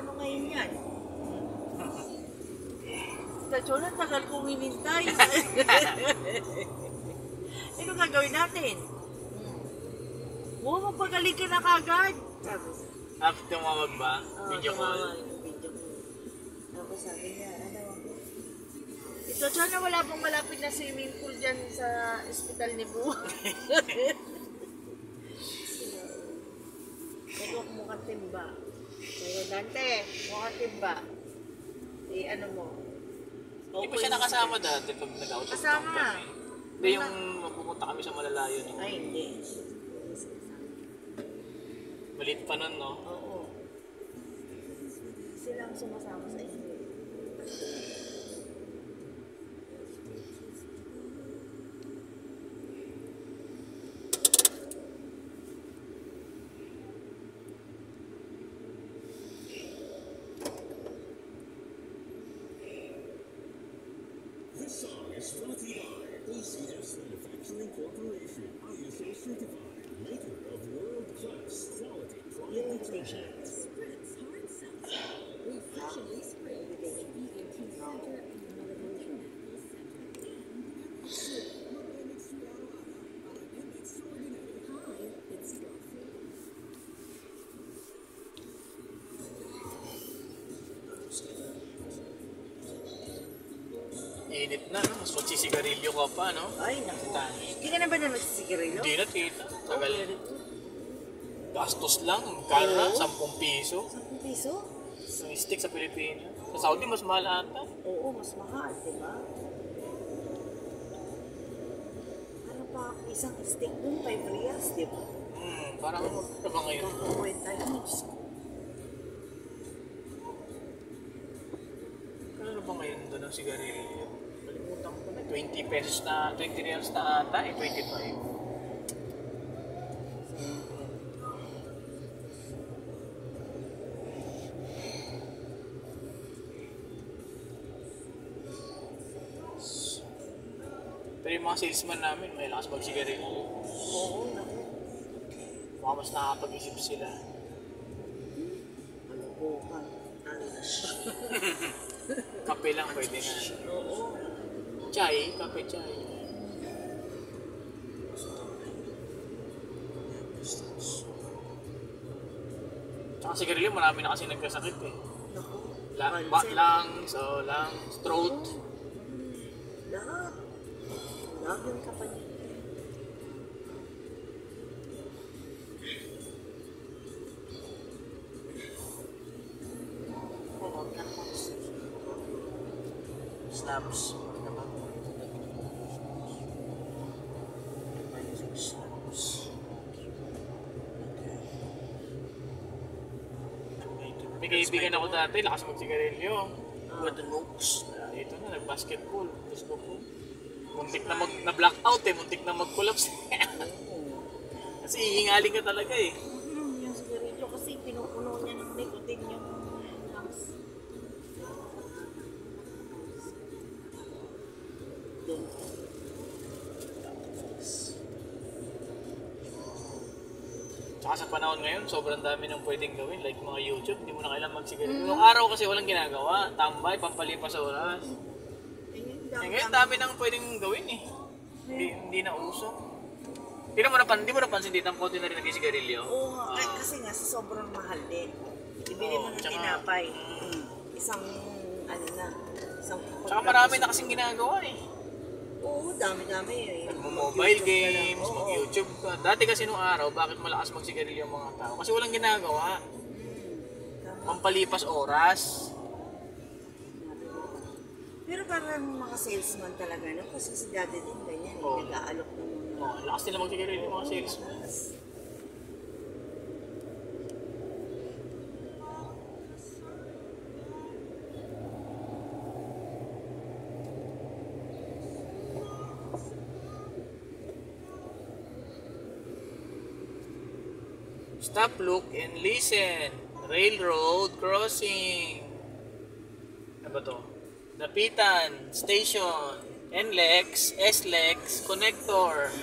ano ngayon yan? Stasyon, ang tagal kong hinintay. Ano gagawin natin? Magpagaling ka na kagad. Sabi ko. After tumawag ba? Video call? Video call. Tapos sabi niya, ito, sana wala pong malapit na swimming pool dyan sa ospital ni Bu. Ito, mukhang timba. Pero Dante, mukhang timba. Ano mo? Hindi pa siya nakasama dati pag nag-out of town Kasama. kami. Hindi yung pupunta kami sa malalayo. No? Ay, hindi. Maliit pa nun, no? Oo. Sila ang sumasama sa inyo. This song is brought to you by ACS Manufacturing Corporation, ISO certified, maker of world-class quality product detergents. Spritz Hard Seltzer. Refreshingly sprayed with the ENT Center and Medical Medical Center. Hi, it's Fluffy. Init na, no? Mas magsisigarilyo ka pa, no? Ay, naku. Tani. Hindi ka na ba na magsisigarilyo? Hindi na, tita. Tagal. Very good. Gastos lang. Kara, Oo. 10 piso. 10 piso? Yung stick sa Pilipinas. Sa Saudi, mas mahal ata. Oo, mas mahal, di ba? Ano pa, isang stick dun, 5 reals, di ba? Parang ano ba ngayon? Kakakwenta yun. Ano ba ngayon doon ang sigarilyo? Kalimutan ko na. 20 pesos na, 20 reals na ata, 25. Pero yung mga salesman namin, may lakas magsigarilyo. Oo, naku. Baka mas nakakapag-isip sila. Ano po ka? Kape lang pwede na. Oo. Chai, kape, chai. Tsaka sigarilyo, marami na kasi nagkasakit eh. Naku. Lungs, throat. Lahat. Lahat ka pa niya. Slabs. May kaibigan ako dati, lakas magsigarilyo. Golden Oaks. Ito na, nag-basketball. Gusto ko. Muntik na na-blackout eh, muntik na mag-collapse. Kasi hihingaling ka talaga eh. Yung sigarilyo kasi pinupuno niya ng nicotine yung lungs. Tsaka sa panahon ngayon, sobrang dami nang pwedeng gawin. Like mga YouTube, hindi mo na kailangan magsigarilyo. Noong araw kasi walang ginagawa. Tambay, pampalipas sa oras. Ngayon, dami nang pwedeng gawin eh. Hindi na uso. Hindi mo napansin dito ang konti na rin nag-sigarilyo. Oo nga, kasi nga sa sobrang mahal din. Ibili mo ng tinapay. Isang, Tsaka marami na kasing ginagawa eh. Oo, dami-dami eh. Mag-mobile games, mag-YouTube ka. Dati kasi nung araw, bakit malakas magsigarilyo ang mga tao? Kasi walang ginagawa. Pampalipas oras. Pero parang mga salesman talaga, no? Kasi si Daddy din ganyan, nag-aalok ng mga... Lakas nila magsigarilyo yung mga salesman. Stop, look, and listen. Railroad crossing. Ano ba to? Dapitan, station, NLEX, SLEX, connector.